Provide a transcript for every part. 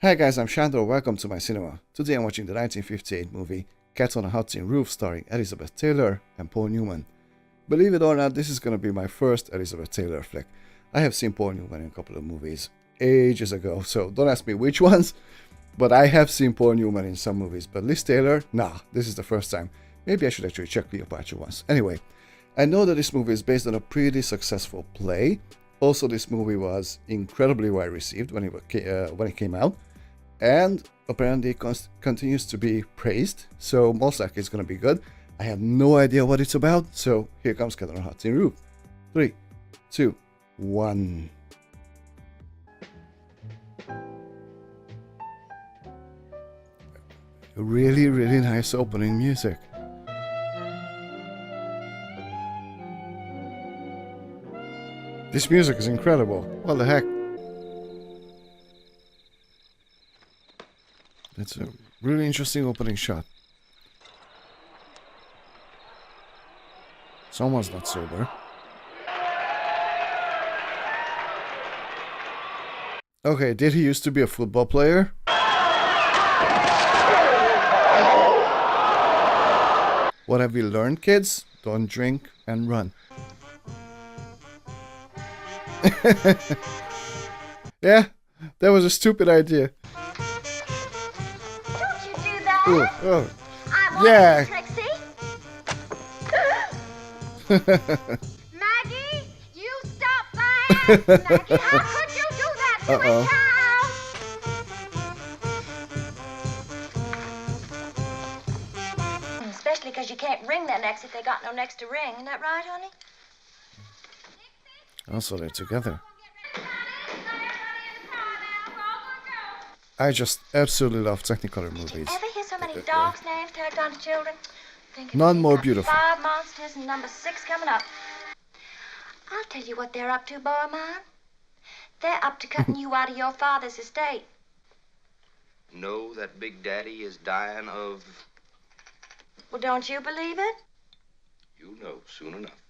Hi guys, I'm Shandor, welcome to my cinema. Today I'm watching the 1958 movie Cat on a Hot Tin Roof starring Elizabeth Taylor and Paul Newman. Believe it or not, this is gonna be my first Elizabeth Taylor flick. I have seen Paul Newman in a couple of movies ages ago, so don't ask me which ones, but I have seen Paul Newman in some movies, but Liz Taylor, nah, this is the first time. Maybe I should actually check Cleopatra once. Anyway, I know that this movie is based on a pretty successful play. Also, this movie was incredibly well received when it came out, and apparently it continues to be praised, so most likely it's going to be good. I have no idea what it's about, so here comes Cat on a Hot Tin Roof. 3, 2, 1. Really, really nice opening music. This music is incredible. What the heck? It's a really interesting opening shot. Someone's not sober. Okay, did he used to be a football player? What have we learned, kids? Don't drink and run. Yeah, that was a stupid idea. Don't you do that? Ooh, oh. I want Yeah. you, Trixie. Maggie, you stop that! Maggie, how could you do that to Uh-oh. a child? Especially because you can't wring their necks if they got no necks to wring. Isn't that right, honey? Also, they're together. I just absolutely love Technicolor movies. Ever hear so many dogs' names tagged onto children? Think of None it, more got beautiful. 5 monsters and number 6 coming up. I'll tell you what they're up to, boy mine. They're up to cutting you out of your father's estate. Know that Big Daddy is dying of... Well, don't you believe it? You know soon enough.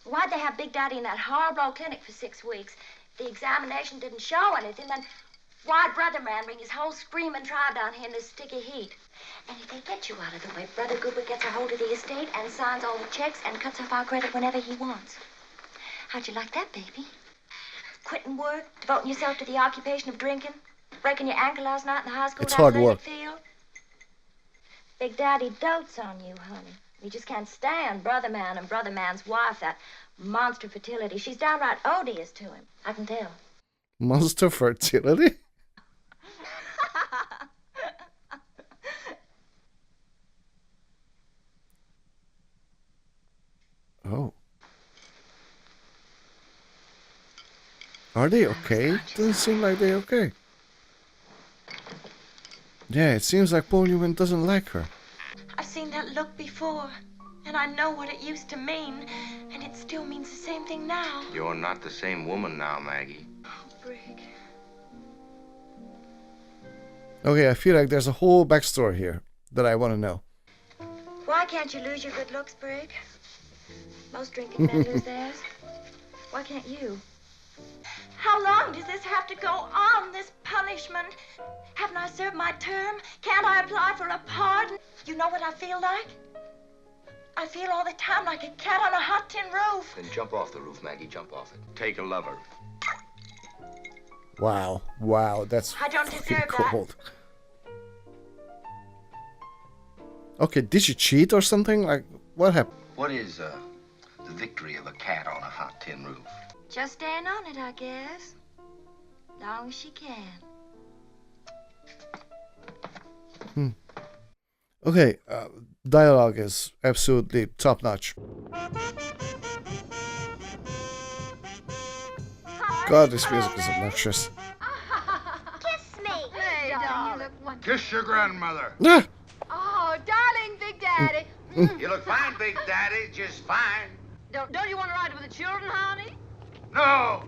Why'd they have Big Daddy in that horrible old clinic for 6 weeks? The examination didn't show anything, then why'd Brother Man bring his whole screaming tribe down here in this sticky heat? And if they get you out of the way, Brother Goodwood gets a hold of the estate and signs all the checks and cuts off our credit whenever he wants. How'd you like that, baby? Quitting work, devoting yourself to the occupation of drinking, breaking your ankle last night in the high school It's hard athletic work. field? Big Daddy dotes on you, honey. He just can't stand Brother Man and Brother Man's wife, that monster fertility. She's downright odious to him. I can tell. Monster fertility? Oh. Are they okay? Doesn't seem like they're okay. Yeah, it seems like Paul Newman doesn't like her. I've seen that look before, and I know what it used to mean, and it still means the same thing now. You're not the same woman now, Maggie. Oh, Brig. Okay, I feel like there's a whole backstory here that I want to know. Why can't you lose your good looks, Brig? Most drinking men lose theirs. Why can't you? How long does this have to go on, this punishment? Haven't I served my term? Can't I apply for a pardon? You know what I feel like? I feel all the time like a cat on a hot tin roof. Then jump off the roof, Maggie. Jump off it. Take a lover. Wow, wow, that's I don't fucking deserve that. cold. Okay, did she cheat or something? Like, what happened? What is the victory of a cat on a hot tin roof? Just stand on it, I guess. Long as she can. Okay, dialogue is absolutely top-notch. God, this music is obnoxious. Kiss me. Hey, darling, you look wonderful. Kiss your grandmother. Ah! Oh, darling, Big Daddy. You look fine, Big Daddy, just fine. Don't you want to ride with the children, honey? No!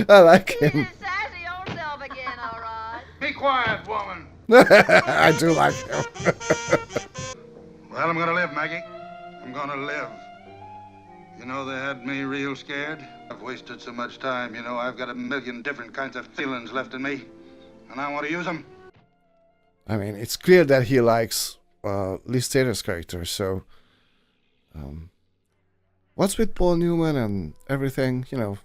I like He's him. his sassy old self again, all right. Be quiet, woman. I do like him. Well, I'm gonna live, Maggie. I'm gonna live. You know, they had me real scared. I've wasted so much time, you know. I've got a million different kinds of feelings left in me. and I want to use them. I mean, it's clear that he likes Liz Taylor's character, so... what's with Paul Newman and everything, you know?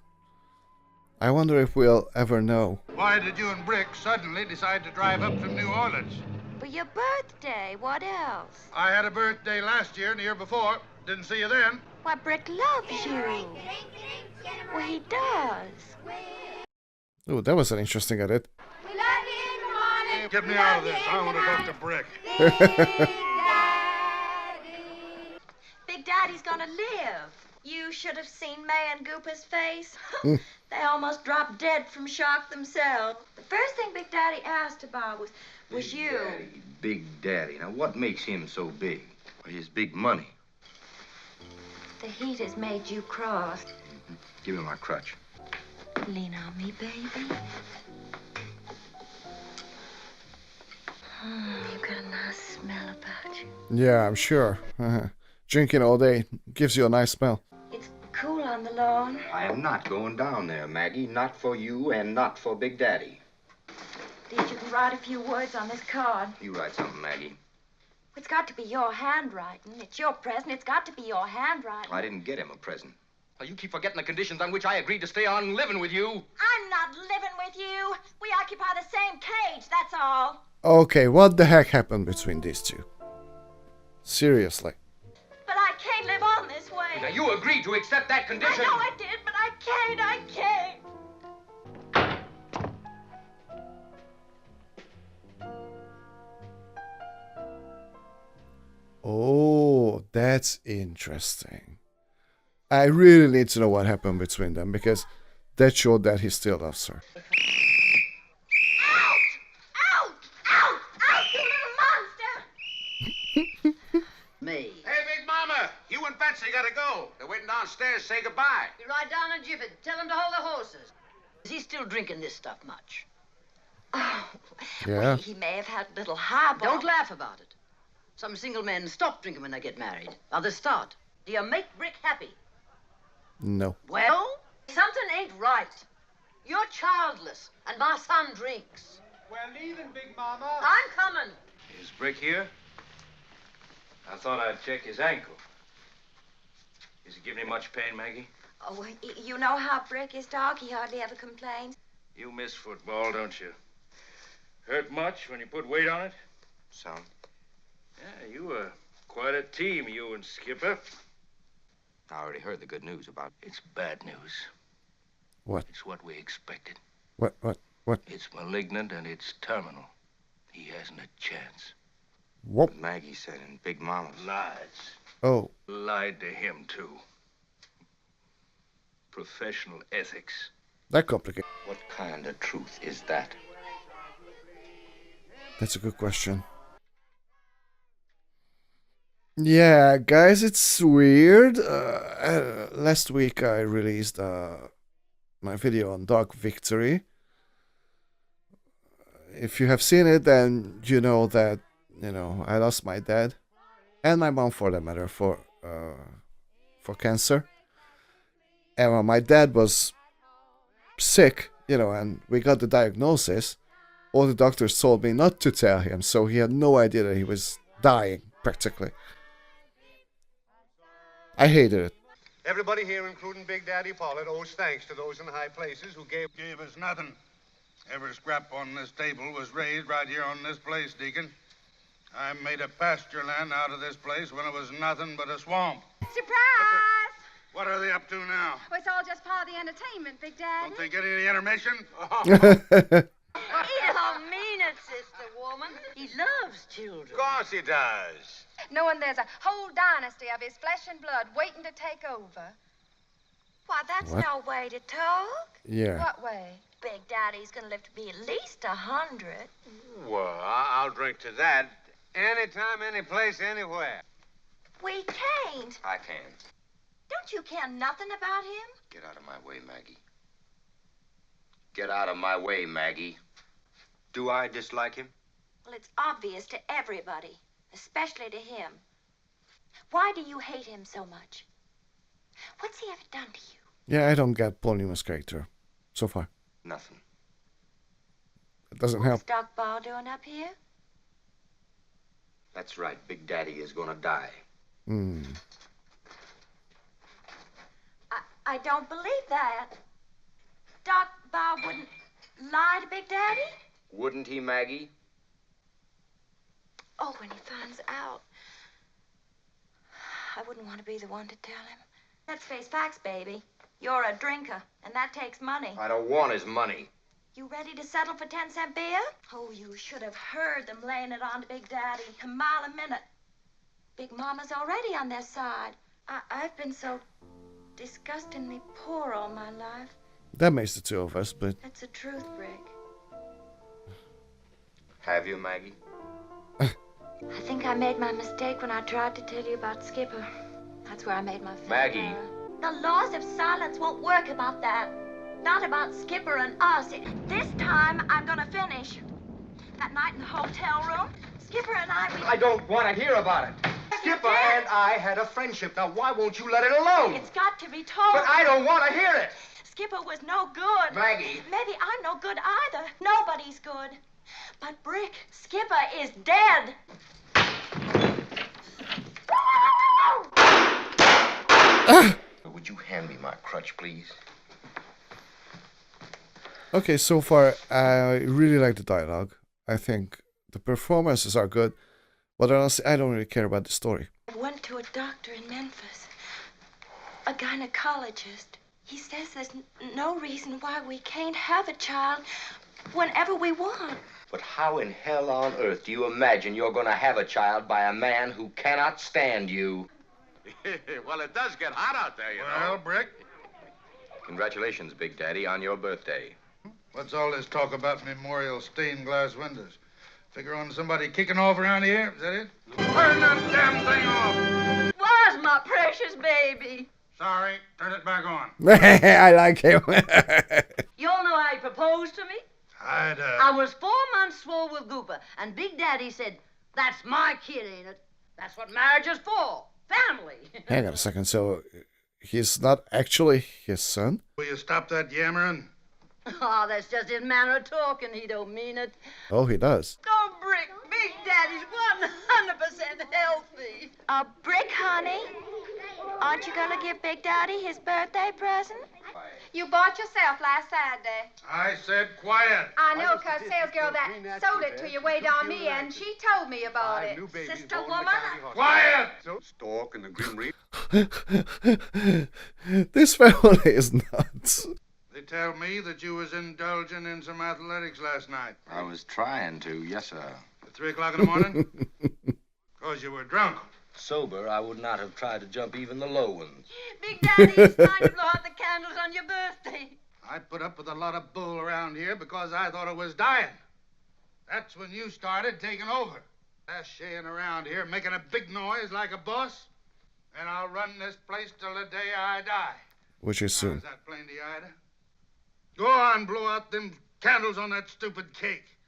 I wonder if we'll ever know. Why did you and Brick suddenly decide to drive up from New Orleans? For your birthday, what else? I had a birthday last year and the year before. Didn't see you then. Why, Brick loves you. Well, he does. Oh, that was an interesting edit. We love you in the morning. Get me out of this. I want to talk to Brick. Big Daddy's gonna live. You should have seen May and Gooper's face. They almost dropped dead from shock themselves. The first thing Big Daddy asked about was Big you. Daddy, Big Daddy. Now, what makes him so big? Well, his big money. The heat has made you cross. Give me my crutch. Lean on me, baby. You've got a nice smell about you. Yeah, I'm sure. Drinking all day gives you a nice smell. It's cool on the lawn. I am not going down there, Maggie. Not for you and not for Big Daddy. Did you write a few words on this card? You write something, Maggie. It's got to be your handwriting. It's your present. It's got to be your handwriting. I didn't get him a present. Well, you keep forgetting the conditions on which I agreed to stay on living with you. I'm not living with you. We occupy the same cage, that's all. Okay, what the heck happened between these two? Seriously. But I can't live on this way. Now, you agreed to accept that I condition. know I did, but I can't. Oh, that's interesting. I really need to know what happened between them because that showed that he still loves her. Out, you little monster! Me. Hey, Big Mama, you and Betsy gotta go. They're waiting downstairs to say goodbye. You ride down on Jiffy. Tell him to hold the horses. Is he still drinking this stuff much? Oh, Yeah. well, he may have had a little highball. Don't laugh about it. Some single men stop drinking when they get married. Others start. Do you make Brick happy? No. Well, something ain't right. You're childless, and my son drinks. We're leaving, Big Mama. I'm coming. Is Brick here? I thought I'd check his ankle. Is he giving you much pain, Maggie? Oh, you know how Brick is, dog. He hardly ever complains. You miss football, don't you? Hurt much when you put weight on it? Some. Yeah, you were quite a team, you and Skipper. I already heard the good news about it. It's bad news. What? It's what we expected. What? It's malignant and it's terminal. He hasn't a chance. What? Maggie said in Big Mama's. Lies. Oh. Lied to him, too. Professional ethics. That complicated. What kind of truth is that? That's a good question. Yeah, guys, it's weird. Last week I released my video on Dark Victory. If you have seen it, then you know that, I lost my dad and my mom, for that matter, for cancer. And when my dad was sick, and we got the diagnosis, all the doctors told me not to tell him, so he had no idea that he was dying, practically. I hated it. Everybody here, including Big Daddy Pollard, owes thanks to those in high places who gave... Gave us nothing. Every scrap on this table was raised right here on this place, Deacon. I made a pasture land out of this place when it was nothing but a swamp. Surprise! What are they up to now? Well, it's all just part of the entertainment, Big Daddy. Don't they get any intermission? He don't mean it, sister woman. He loves children. Of course he does. Knowing there's a whole dynasty of his flesh and blood waiting to take over. Why, that's What? no way to talk. Yeah. What way? Big Daddy's gonna live to be at least 100. Well, I'll drink to that. Anytime, any place, anywhere. We can't. I can. Don't you care nothing about him? Get out of my way, Maggie. Get out of my way, Maggie. Do I dislike him? Well, it's obvious to everybody, especially to him. Why do you hate him so much? What's he ever done to you? Yeah, I don't get Paul Newman's character so far. Nothing. Doesn't help. What's Doc Ball doing up here? That's right. Big Daddy is gonna die. Hmm. I don't believe that. Doc Ball wouldn't lie to Big Daddy? Wouldn't he, Maggie? Oh, when he finds out. I wouldn't want to be the one to tell him. Let's face facts, baby. You're a drinker, and that takes money. I don't want his money. You ready to settle for 10-cent beer? Oh, you should have heard them laying it on to Big Daddy. A mile a minute. Big Mama's already on their side. I've been so disgustingly poor all my life. That makes the two of us, but... That's the truth, Rick. Have you, Maggie? I think I made my mistake when I tried to tell you about Skipper. That's where I made my Maggie. error. The laws of silence won't work about that. Not about Skipper and us. This time, I'm gonna finish. That night in the hotel room, Skipper and I don't want to hear about it. Skipper and I had a friendship. Now, why won't you let it alone? It's got to be told. But I don't want to hear it. Skipper was no good. Maggie. Maybe I'm no good either. Nobody's good. But Brick, Skipper is dead. Would you hand me my crutch, please? Okay, so far, I really like the dialogue. I think the performances are good, but honestly, I don't really care about the story. I went to a doctor in Memphis, a gynecologist. He says there's no reason why we can't have a child whenever we want. But how in hell on earth do you imagine you're going to have a child by a man who cannot stand you? Well, it does get hot out there, you know. Well, Brick, Congratulations, Big Daddy, on your birthday. what's all this talk about memorial stained glass windows? Figure on somebody kicking off around here? Is that it? Turn that damn thing off! Was my precious baby. Sorry, turn it back on. I like him. You all know how he proposed to me? I I was 4 months swole with Gooper, and Big Daddy said, "That's my kid, ain't it? That's what marriage is for. Family." Hang on a second, so he's not actually his son? Will you stop that yammering? Oh, that's just his manner of talking. He don't mean it. Oh, he does. Don't Brick. Big Daddy's 100% healthy. Brick, honey, aren't you gonna give Big Daddy his birthday present? You bought yourself last Saturday. I said quiet. I know, 'cause sales girl that sold it to you way down me, and she told me about it. Sister woman? Quiet! Stork and the Grim Reaper. This family is nuts. They tell me that you was indulging in some athletics last night. I was trying to, yes, sir. At 3 o'clock in the morning? 'Cause you were drunk. Sober, I would not have tried to jump even the low ones. Big Daddy is trying to blow out the candles on your birthday. I put up with a lot of bull around here because I thought it was dying. That's when you started taking over. Sashaying around here, making a big noise like a boss. And I'll run this place till the day I die. Which is Now, soon. is that plain to you, Ida? Go on, blow out them candles on that stupid cake.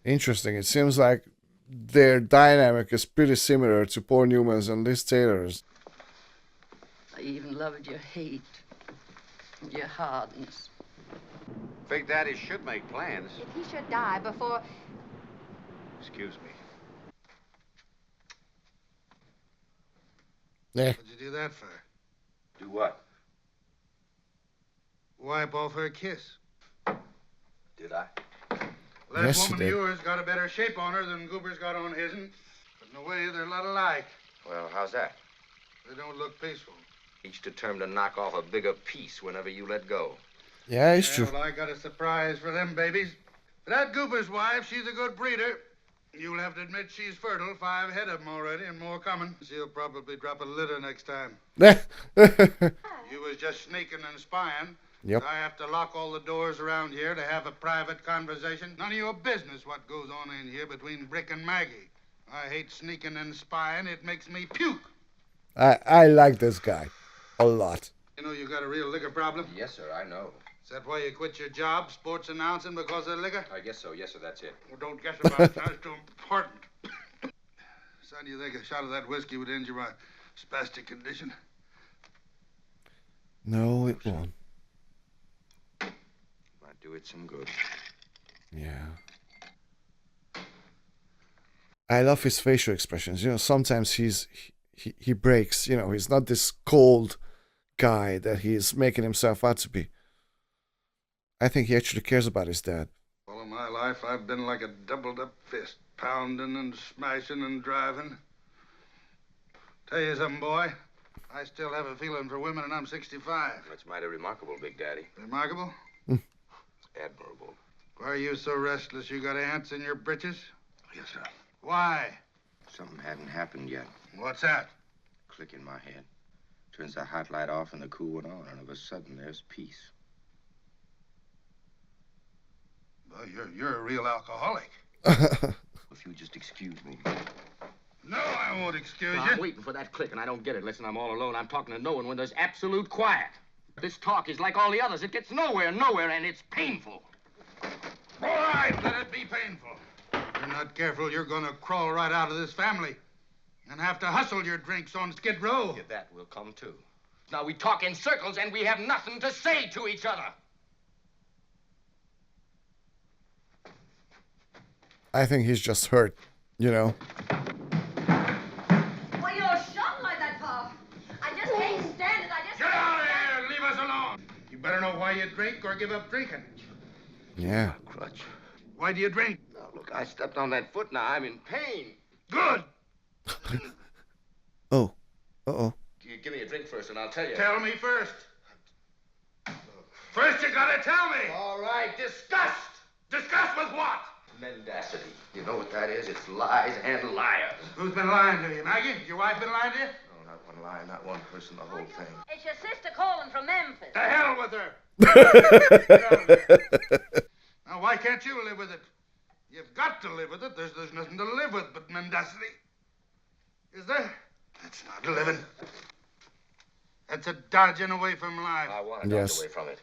Interesting. It seems like their dynamic is pretty similar to Paul Newman's and Liz Taylor's. I even loved your hate and your hardness. Big Daddy should make plans. If he should die before... Excuse me. Yeah. What'd you do that for? Do what? Wipe off her kiss. Did I? That Yes, you woman did. of yours got a better shape on her than Goober's got on his'n. But in a way, they're a lot alike. Well, how's that? They don't look peaceful. Each determined to knock off a bigger piece whenever you let go. Yeah, it's true. Well, I got a surprise for them babies. That Goober's wife, she's a good breeder. You'll have to admit she's fertile. 5 head of them already, and more coming. She'll probably drop a litter next time. You was just sneaking and spying. Yep. I have to lock all the doors around here to have a private conversation. None of your business what goes on in here between Brick and Maggie. I hate sneaking and spying. It makes me puke. I like this guy a lot. You know you got a real liquor problem? Yes, sir, I know. Is that why you quit your job, sports announcing, because of liquor? I guess so. Yes, sir, that's it. Well, don't guess about it. That's too important. Son, do you think a shot of that whiskey would injure my spastic condition? No, it won't. Might do it some good. Yeah. I love his facial expressions. You know, sometimes he breaks. You know, he's not this cold guy that he's making himself out to be. I think he actually cares about his dad. All of my life, I've been like a doubled-up fist, pounding and smashing and driving. Tell you something, boy. I still have a feeling for women, and I'm 65. That's mighty remarkable, Big Daddy. Remarkable? Admirable. Why are you so restless you got ants in your britches? Yes, sir. Why? Something hadn't happened yet. What's that? Click in my head. Turns the hot light off and the cool one on, and of a sudden there's peace. Well, you're a real alcoholic. If you just excuse me. No, I won't excuse I'm you. waiting for that click, and I don't get it. Listen, I'm all alone. I'm talking to no one when there's absolute quiet. This talk is like all the others. It gets nowhere, and it's painful. All right, let it be painful. If you're not careful, you're gonna crawl right out of this family and have to hustle your drinks on Skid Row. Yeah, that will come too. Now we talk in circles, and we have nothing to say to each other. I think he's just hurt, you know. What are you shouting like that for? I just can't stand it. Get out of here! Leave us alone! You better know why you drink or give up drinking. Yeah. Crutch. Why do you drink? Now, look, I stepped on that foot. Now I'm in pain. Good! Oh. Uh-oh. Give me a drink first, and I'll tell you. Tell me first. First, you gotta tell me. All right, disgust. Discuss with what? Mendacity. You know what that is? It's lies and liars. Who's been lying to you, Maggie? Your wife been lying to you? No, not one lie, not one person, the whole thing. It's your sister calling from Memphis. To hell with her. Now, why can't you live with it? You've got to live with it. There's nothing to live with but mendacity. Is there? That's not living. That's a dodging away from life. I want to dodge away from it.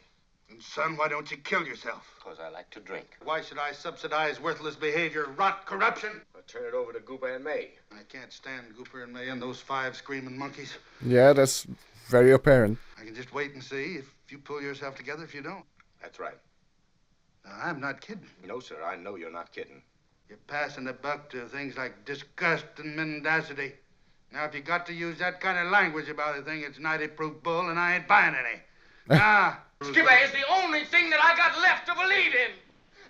And, son, why don't you kill yourself? Because I like to drink. Why should I subsidize worthless behavior, rot, corruption? I'll turn it over to Gooper and May. I can't stand Gooper and May and those 5 screaming monkeys. Yeah, that's very apparent. I can just wait and see if you pull yourself together if you don't. That's right. Now, I'm not kidding. No, sir, I know you're not kidding. You're passing the buck to things like disgust and mendacity. Now, if you got to use that kind of language about a thing, it's 90-proof bull, and I ain't buying any. Now, Skipper is the only thing that I got left to believe in.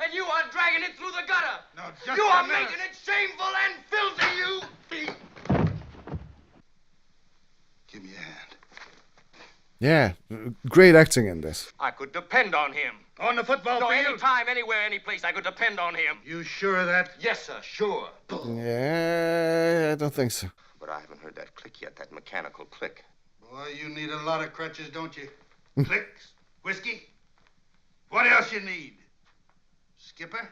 And you are dragging it through the gutter. No, just you a are minute. making it shameful and filthy, you. Give me a hand. Yeah, great acting in this. I could depend on him. On the football No, field? anytime, anywhere, any place, I could depend on him. You sure of that? Yes, sir, sure. Yeah, I don't think so. But I haven't heard that click yet, that mechanical click. Boy, you need a lot of crutches, don't you? Clicks? Whiskey? What else you need? Skipper?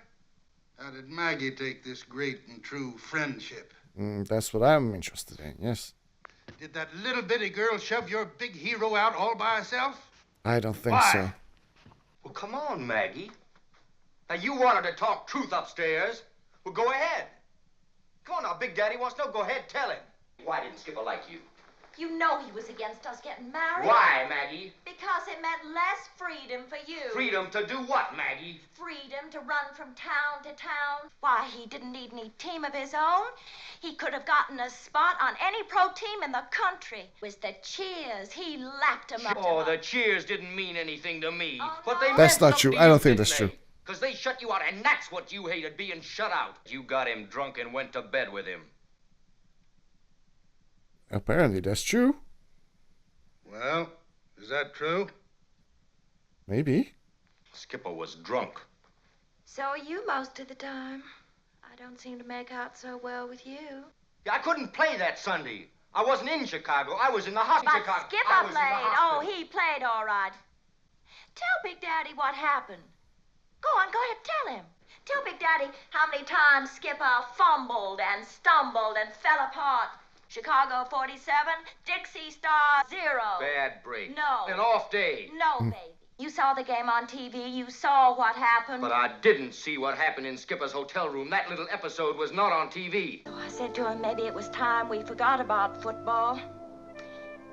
How did Maggie take this great and true friendship? That's what I'm interested in, yes. Did that little bitty girl shove your big hero out all by herself? I don't think Why? so. Well, come on, Maggie. Now, you wanted to talk truth upstairs. Well, go ahead. Come on now, Big Daddy wants to know. Go ahead, tell him. Why didn't Skipper like you? You know he was against us getting married. Why, Maggie? Because it meant less freedom for you. Freedom to do what, Maggie? Freedom to run from town to town. Why, he didn't need any team of his own. He could have gotten a spot on any pro team in the country. It was the cheers. He lapped him up. Oh, the cheers didn't mean anything to me. Oh, But no? they meant That's not something true. to I don't you, think didn't that's they? true. Because they shut you out, and that's what you hated, being shut out. You got him drunk and went to bed with him. Apparently that's true. Well, is that true? Maybe. Skipper was drunk. So are you most of the time. I don't seem to make out so well with you. I couldn't play that Sunday. I wasn't in Chicago. I was in the hospital. But Chicago. I Skipper was in the played. Oh, hospital. he played all right. Tell Big Daddy what happened. Go ahead, tell him. Tell Big Daddy how many times Skipper fumbled and stumbled and fell apart. Chicago 47, Dixie Star 0. Bad break. No. An off day. No, baby. You saw the game on TV. You saw what happened. But I didn't see what happened in Skipper's hotel room. That little episode was not on TV. So I said to him, maybe it was time we forgot about football.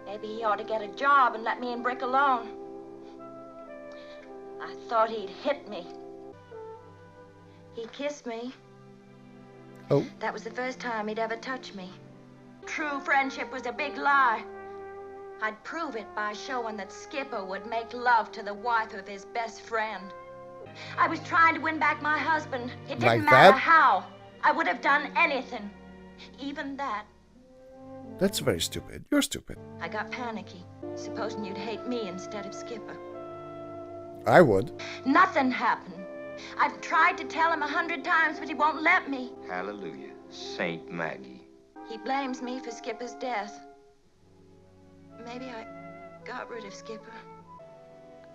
Maybe he ought to get a job and let me and Brick alone. I thought he'd hit me. He kissed me. Oh. That was the first time he'd ever touched me. True friendship was a big lie. I'd prove it by showing that Skipper would make love to the wife of his best friend. I was trying to win back my husband. It didn't matter how. I would have done anything. Even that. That's very stupid. You're stupid. I got panicky, supposing you'd hate me instead of Skipper. I would. Nothing happened. I've tried to tell him 100 times, but he won't let me. Hallelujah. Saint Maggie. He blames me for Skipper's death. Maybe I got rid of Skipper.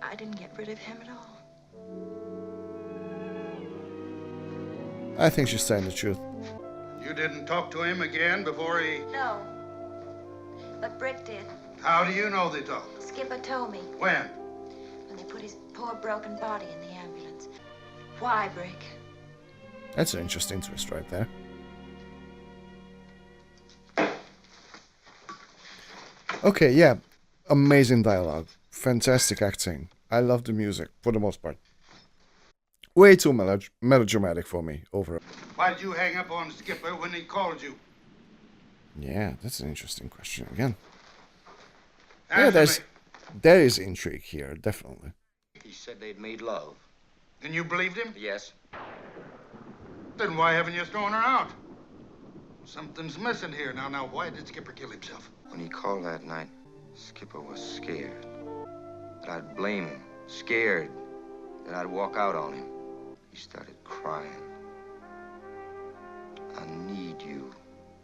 I didn't get rid of him at all. I think she's telling the truth. You didn't talk to him again before he... No. But Brick did. How do you know they talked? Skipper told me. When? When they put his poor broken body in the ambulance. Why, Brick? That's an interesting twist right there. Okay, yeah. Amazing dialogue. Fantastic acting. I love the music, for the most part. Way too melodramatic for me, overall. Why'd you hang up on Skipper when he called you? Yeah, that's an interesting question again. Answer me. There is intrigue here, definitely. He said they'd made love. And you believed him? Yes. Then why haven't you thrown her out? Something's missing here. Now, why did Skipper kill himself? When he called that night, Skipper was scared. That I'd blame him. Scared that I'd walk out on him. He started crying. I need you.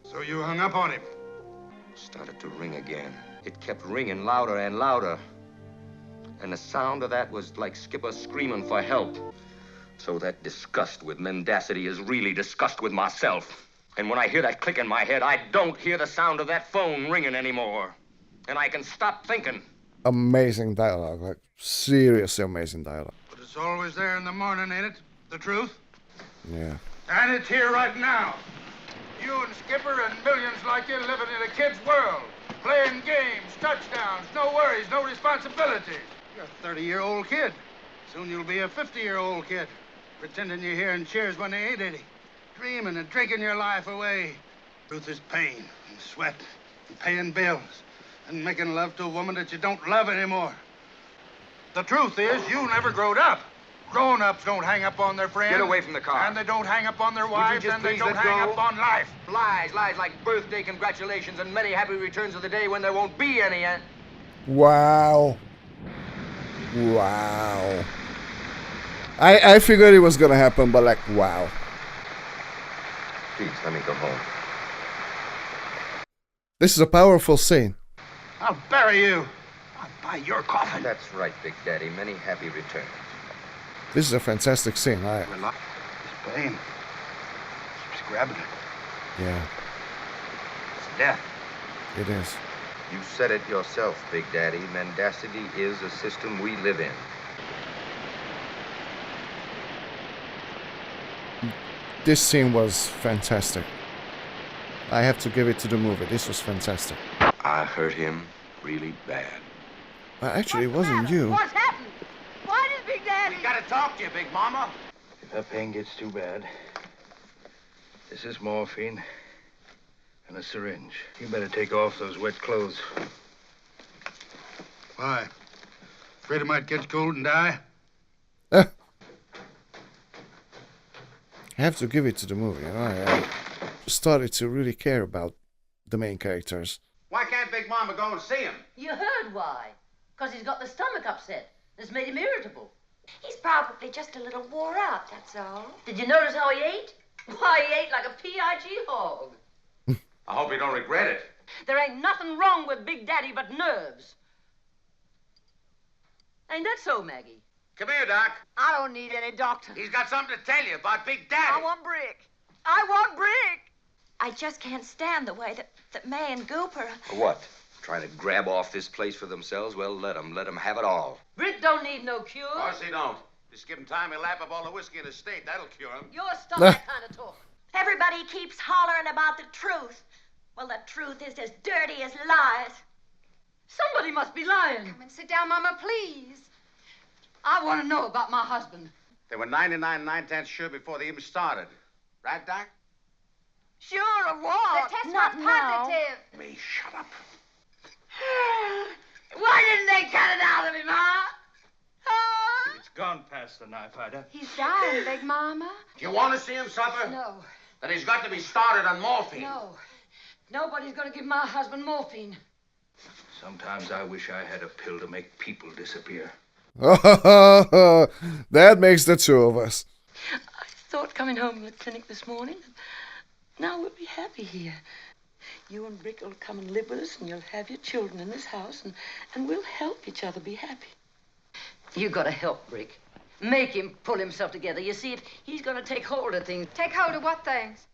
So you hung up on him? Started to ring again. It kept ringing louder and louder. And the sound of that was like Skipper screaming for help. So that disgust with mendacity is really disgust with myself. And when I hear that click in my head, I don't hear the sound of that phone ringing anymore. And I can stop thinking. Amazing dialogue, like seriously amazing dialogue. But it's always there in the morning, ain't it? The truth? Yeah. And it's here right now. You and Skipper and millions like you living in a kid's world. Playing games, touchdowns, no worries, no responsibilities. You're a 30-year-old kid. Soon you'll be a 50-year-old kid. Pretending you're hearing cheers when they ain't any. Dreaming and drinking your life away. Truth is pain and sweat and paying bills and making love to a woman that you don't love anymore. The truth is you never growed up. Grown-ups don't hang up on their friends. Get away from the car. And they don't hang up on their wives, and they don't hang up on life. Lies like birthday congratulations and many happy returns of the day when there won't be any. Wow. Wow. I figured it was gonna happen, but like, wow. Please, let me go home. This is a powerful scene. I'll bury you. I'll buy your coffin. That's right, Big Daddy. Many happy returns. This is a fantastic scene. This pain keeps grabbing it. Yeah, It's death. it is. You said it yourself, Big Daddy. Mendacity is a system we live in. This scene was fantastic. I have to give it to the movie. This was fantastic. I hurt him really bad. Well, actually, it wasn't you. What's happened? Why did Big Daddy... We gotta talk to you, Big Mama. If that pain gets too bad, this is morphine and a syringe. You better take off those wet clothes. Why? Afraid I might catch cold and die? I have to give it to the movie. You know, I started to really care about the main characters. Why can't Big Mama go and see him? You heard why. Because he's got the stomach upset. It's made him irritable. He's probably just a little wore out, that's all. Did you notice how he ate? Why, he ate like a P.I.G. hog. I hope you don't regret it. There ain't nothing wrong with Big Daddy but nerves. Ain't that so, Maggie? Come here, Doc. I don't need any doctor. He's got something to tell you about Big Daddy. I want Brick. I want Brick. I just can't stand the way that May and Gooper... What? Trying to grab off this place for themselves? Well, let them have it all. Brick don't need no cure. Of course he don't. Just give him time, he'll lap up all the whiskey in his state. That'll cure him. You're stop that kind of talk. Everybody keeps hollering about the truth. Well, the truth is as dirty as lies. Somebody must be lying. Come and sit down, Mama, please. I want to know about my husband. They were 99 9/10 sure before they even started. Right, Doc? Sure of what? The test Not was now. positive. May, shut up. Why didn't they cut it out of him, huh? It's gone past the knife, Ida. He's dying, Big Mama. Do you want to see him suffer? No, Then he's got to be started on morphine. no. Nobody's gonna give my husband morphine. Sometimes I wish I had a pill to make people disappear. That makes the two of us. I thought coming home from the clinic this morning, now we'll be happy here. You and Brick will come and live with us, and you'll have your children in this house, and we'll help each other be happy. You gotta help Brick. Make him pull himself together. You see, if he's gonna take hold of things. Take hold of what things?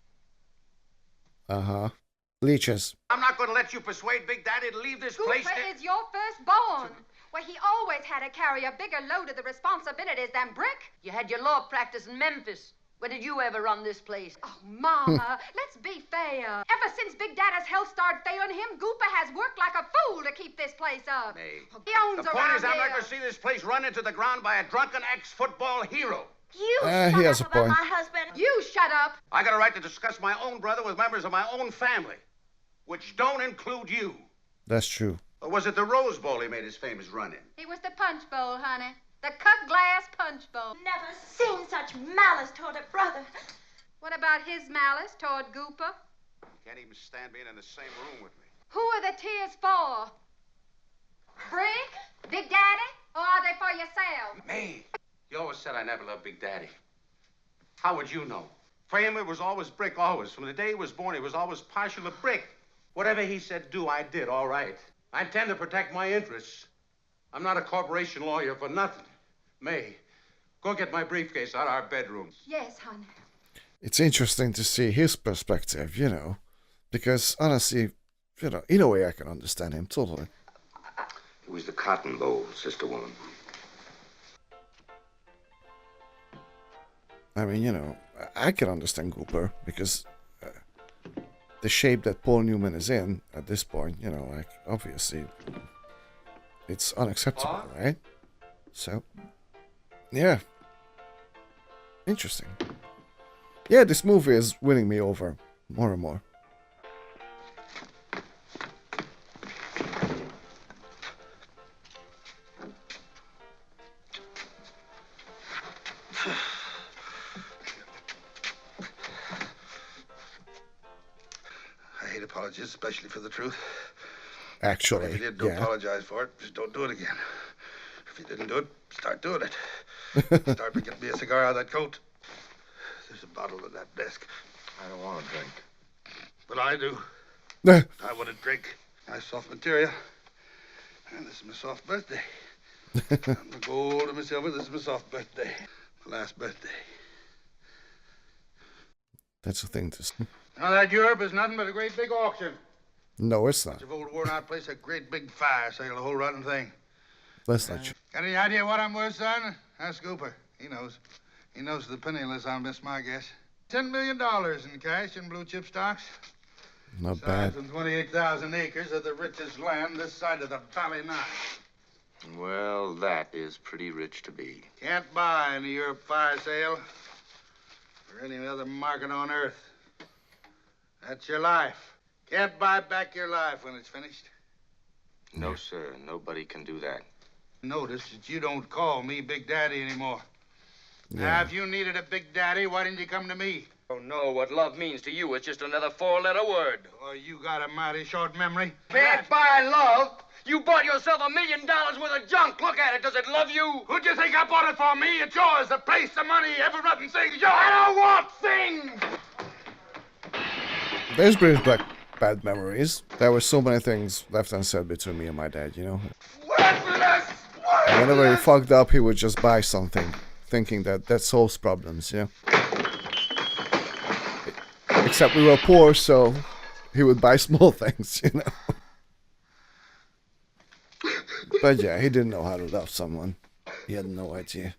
Uh-huh. Leeches. I'm not going to let you persuade Big Daddy to leave this place. Cooper is your firstborn. Well, he always had to carry a bigger load of the responsibilities than Brick. You had your law practice in Memphis. When did you ever run this place? Oh, Mama, let's be fair. Ever since Big Daddy's health started failing him, Cooper has worked like a fool to keep this place up. May. He owns The point around is, I'm not here. going to see this place run into the ground by a drunken ex-football hero. You he has a shut up about point. my husband. You shut up. I got a right to discuss my own brother with members of my own family, which don't include you. That's true. Or was it the Rose Bowl he made his famous run in? It was the punch bowl, honey. The cut glass punch bowl. Never seen such malice toward a brother. What about his malice toward Cooper? Can't even stand being in the same room with me. Who are the tears for? Brick? Big Daddy? Or are they for yourself? Me? You always said I never loved Big Daddy. How would you know? For him, it was always Brick, always. From the day he was born, he was always partial to Brick. Whatever he said do, I did, all right. I intend to protect my interests. I'm not a corporation lawyer for nothing. May, go get my briefcase out of our bedroom. Yes, honey. It's interesting to see his perspective, you know, because honestly, you know, in a way I can understand him totally. It was the cotton bowl, sister woman. I mean, you know, I can understand Cooper because the shape that Paul Newman is in at this point, you know, like, obviously, it's unacceptable, right? So, yeah. Interesting. Yeah, this movie is winning me over more and more. I hate apologies, especially for the truth. Actually, If you did, don't yeah. apologize for it. Just don't do it again. If you didn't do it, start doing it. Start making me a cigar out of that coat. There's a bottle on that desk. I don't want to drink. But I do. I want to drink. Nice soft material. And this is my soft birthday. I'm the gold and my silver. This is my soft birthday. My last birthday. That's the thing to say. Now that Europe is nothing but a great big auction. No, it's not. It's a old worn-out place, a great big fire sale, the whole rotten thing. That's not true. Got any idea what I'm worth, son? Ask Cooper. He knows. He knows the penniless, I'll miss my guess. $10 million in cash in blue chip stocks. Not bad. Size and 28,000 acres of the richest land this side of the Valley Nine. Well, that is pretty rich to be. Can't buy in the Europe fire sale or any other market on earth. That's your life. Can't buy back your life when it's finished. No, sir. Nobody can do that. Notice that you don't call me Big Daddy anymore. Now, Yeah. if you needed a Big Daddy, why didn't you come to me? Oh, no. What love means to you is just another four-letter word. Oh, you got a mighty short memory. Can't buy love. You bought yourself $1 million worth of junk. Look at it. Does it love you? Who'd you think I bought it for? Me? It's yours. The place, the money, every rotten thing's yours. I don't want things. There's brings back bad memories. There were so many things left unsaid between me and my dad, you know. Worthless! And whenever he fucked up, he would just buy something, thinking that solves problems, you know. Except we were poor, so he would buy small things, you know. But yeah, he didn't know how to love someone. He had no idea.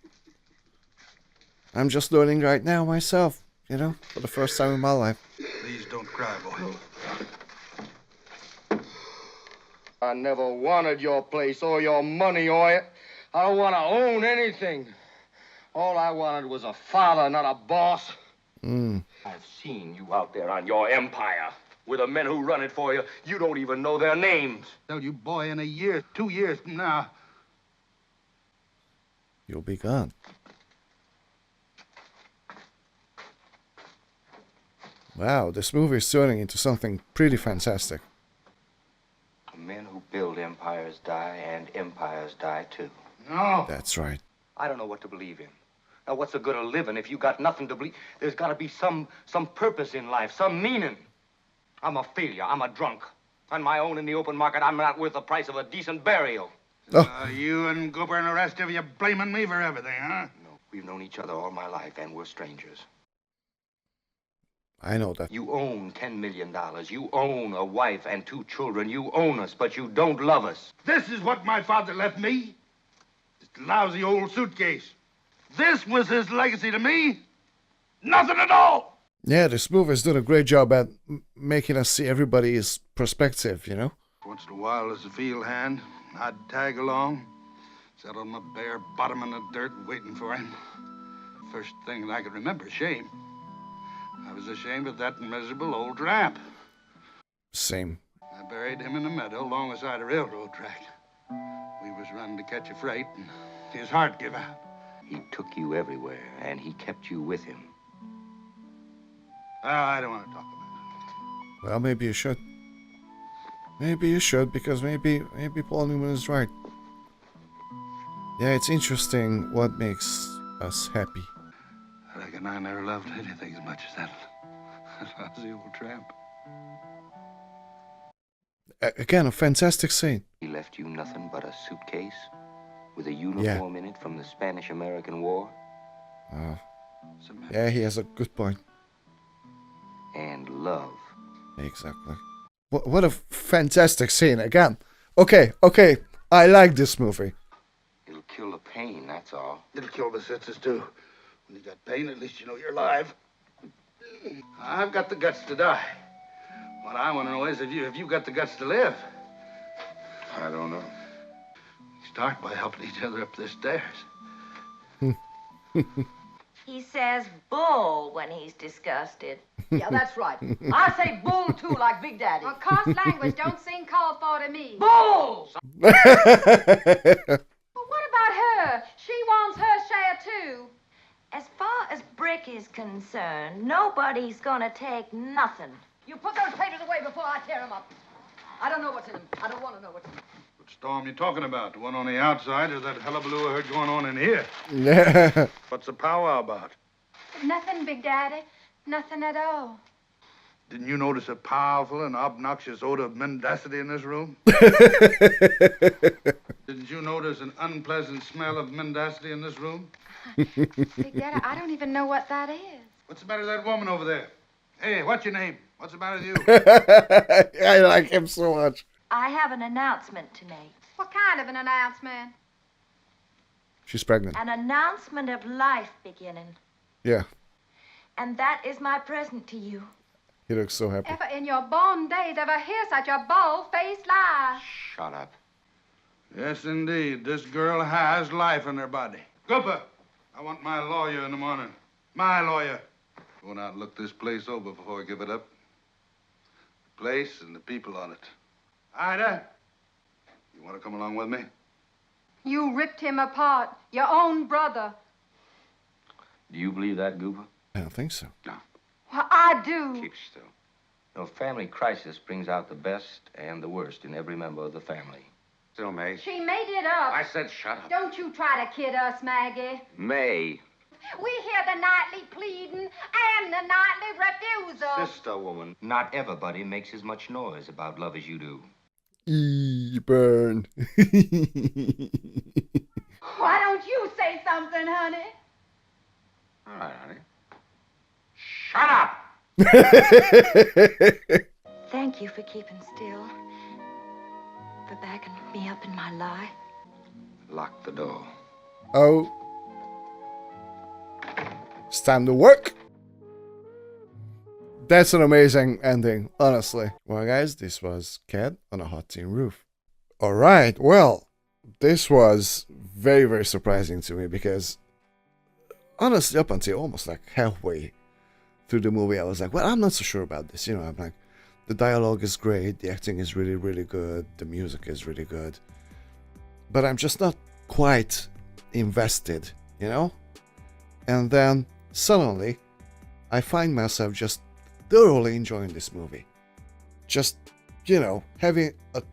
I'm just learning right now myself, you know, for the first time in my life. Please don't cry, boy. I never wanted your place or your money or it. I don't want to own anything. All I wanted was a father, not a boss. Mm. I've seen you out there on your empire. With the men who run it for you, you don't even know their names. Tell you, boy, in a year, 2 years from now, You'll be gone. Wow, this movie is turning into something pretty fantastic. The men who build empires die, and empires die too. no. That's right. I don't know what to believe in. Now, what's the good of living if you got nothing to believe? There's got to be some purpose in life, some meaning. I'm a failure. I'm a drunk. On my own in the open market, I'm not worth the price of a decent burial. Oh. You and Gooper and the rest of you blaming me for everything, huh? No, we've known each other all my life, and we're strangers. I know that. You own $10 million. You own a wife and 2 children. You own us, but you don't love us. This is what my father left me? This lousy old suitcase. This was his legacy to me? Nothing at all! Yeah, this movie has done a great job at making us see everybody's perspective, you know? Once in a while, as a field hand, I'd tag along, sat on my bare bottom in the dirt waiting for him. First thing I could remember, shame. I was ashamed of that miserable old tramp. Same. I buried him in a meadow alongside a railroad track. We was running to catch a freight, and his heart gave out. He took you everywhere, and he kept you with him. I don't want to talk about it. Well, maybe you should. Maybe you should, because maybe Paul Newman is right. Yeah, it's interesting what makes us happy. I reckon I never loved anything as much as that lousy old tramp. Again, a fantastic scene. He left you nothing but a suitcase with a uniform in it from the Spanish-American War. Yeah, he has a good point. And love. Exactly. What a fantastic scene again. Okay, I like this movie. It'll kill the pain, that's all. It'll kill the sisters, too. When you got pain, at least you know you're alive. I've got the guts to die. What I want to know is if you got the guts to live. I don't know. Start by helping each other up the stairs. He says bull when he's disgusted. Yeah, that's right. I say bull, too, like Big Daddy. Well, coarse language don't seem called for to me. Bull! Well, what about her? She wants her share, too. As far as Brick is concerned, nobody's gonna take nothing. You put those papers away before I tear them up. I don't know what's in them. I don't want to know what's in them. What storm you talking about? The one on the outside or that hullabaloo I heard going on in here? Yeah. What's the powwow about? Nothing, Big Daddy. Nothing at all. Didn't you notice a powerful and obnoxious odor of mendacity in this room? Didn't you notice an unpleasant smell of mendacity in this room? Big Daddy, I don't even know what that is. What's the matter with that woman over there? Hey, what's your name? What's the matter with you? I like him so much. I have an announcement to make. What kind of an announcement? She's pregnant. An announcement of life beginning. Yeah, And that is my present to you. he looks so happy. Ever in your born days ever hear such a bald-faced lie? Shut up. Yes, indeed. This girl has life in her body. Cooper, I want my lawyer in the morning. My lawyer. Going out and look this place over before I give it up. The place and the people on it. Ida, you want to come along with me? You ripped him apart. Your own brother. Do you believe that, Goober? I don't think so. No. Well, I do. Keep still. You know, family crisis brings out the best and the worst in every member of the family. Still, May. She made it up. I said shut up. Don't you try to kid us, Maggie. May. We hear the nightly pleading and the nightly refusal. Sister woman. Not everybody makes as much noise about love as you do. Burn. Why don't you say something, honey? All right, honey. Shut up! Thank you for keeping still. For backing me up in my lie. Lock the door. Oh. It's time to work. That's an amazing ending, honestly. Well, guys, this was Cat on a Hot Tin Roof. Alright, well, this was very, very surprising to me because honestly, up until almost like halfway through the movie, I was like, well, I'm not so sure about this. I'm like, the dialogue is great, the acting is really, really good, the music is really good, but I'm just not quite invested, And then suddenly, I find myself just thoroughly enjoying this movie. Just, having a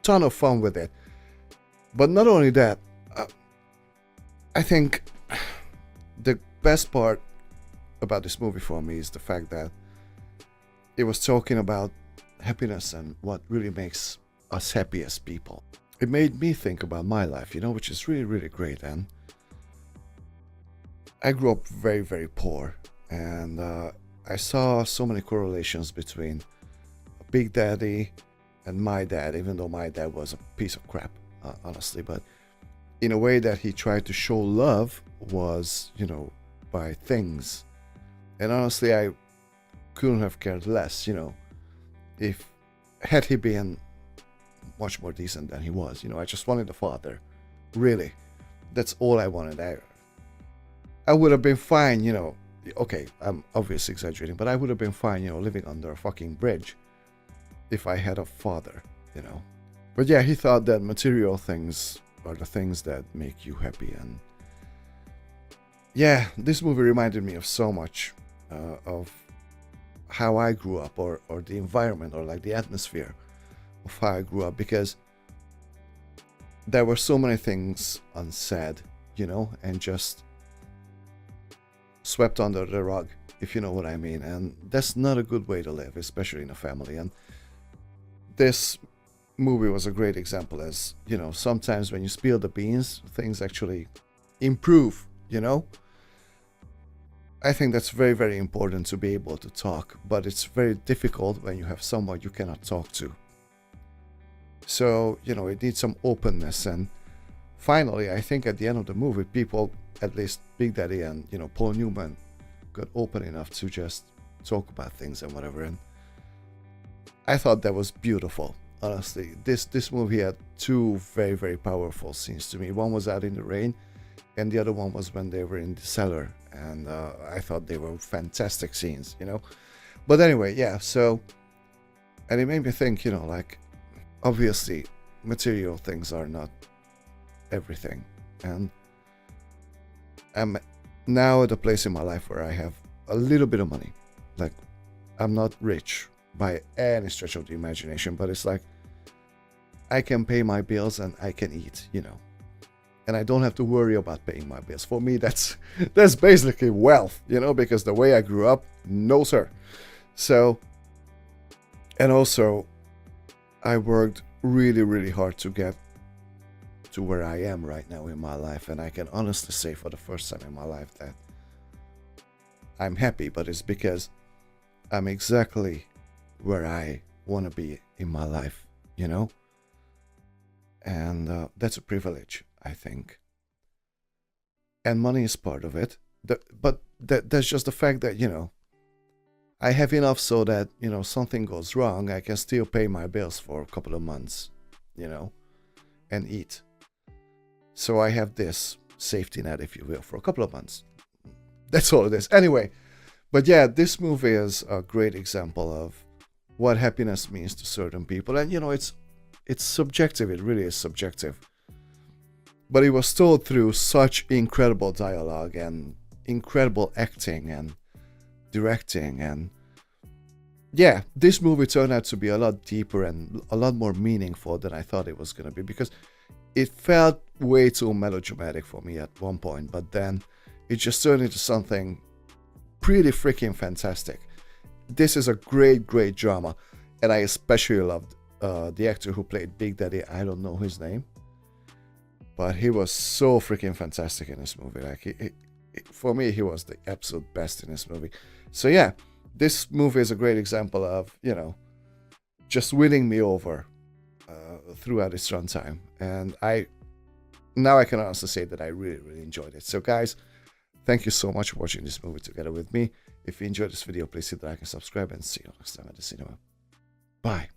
ton of fun with it. But not only that, I think the best part about this movie for me is the fact that it was talking about happiness and what really makes us happy as people. It made me think about my life, which is really, really great. And I grew up very, very poor, and I saw so many correlations between Big Daddy and my dad, even though my dad was a piece of crap, honestly. But in a way that he tried to show love was, by things. And honestly, I couldn't have cared less, had he been much more decent than he was. I just wanted a father. Really. That's all I wanted. I would have been fine, okay, I'm obviously exaggerating, but I would have been fine, living under a fucking bridge if I had a father, But yeah, he thought that material things are the things that make you happy. And yeah, this movie reminded me of so much of how I grew up, or the environment, or like the atmosphere of how I grew up, because there were so many things unsaid, and just swept under the rug, if you know what I mean. And that's not a good way to live, especially in a family. And this movie was a great example, as sometimes when you spill the beans, things actually improve. I think that's very, very important, to be able to talk, but it's very difficult when you have someone you cannot talk to. So it needs some openness. And finally, I think at the end of the movie, people, at least Big Daddy and Paul Newman, got open enough to just talk about things and whatever. And I thought that was beautiful. Honestly, this movie had two very, very powerful scenes to me. One was out in the rain, and the other one was when they were in the cellar. And I thought they were fantastic scenes, But anyway, yeah, so, and it made me think, like, obviously, material things are not everything. And I'm now at a place in my life where I have a little bit of money. Like, I'm not rich by any stretch of the imagination, but it's like I can pay my bills and I can eat, and I don't have to worry about paying my bills. For me, that's basically wealth, because the way I grew up, no sir. So, and also, I worked really, really hard to get to where I am right now in my life, and I can honestly say for the first time in my life that I'm happy, but it's because I'm exactly where I want to be in my life, and that's a privilege, I think. And money is part of it, but that's just the fact that, I have enough so that, something goes wrong, I can still pay my bills for a couple of months, and eat. So I have this safety net, if you will, for a couple of months. That's all it is. Anyway, but yeah, this movie is a great example of what happiness means to certain people. And, it's subjective. It really is subjective. But it was told through such incredible dialogue and incredible acting and directing. And yeah, this movie turned out to be a lot deeper and a lot more meaningful than I thought it was going to be, because it felt way too melodramatic for me at one point, but then it just turned into something pretty freaking fantastic. This is a great, great drama, and I especially loved the actor who played Big Daddy. I don't know his name, but he was so freaking fantastic in this movie. Like, for me, he was the absolute best in this movie. So yeah, this movie is a great example of, just winning me over throughout its runtime. And now I can honestly say that I really, really enjoyed it. So guys, thank you so much for watching this movie together with me. If you enjoyed this video, please hit the like and subscribe, and see you next time at the cinema. Bye.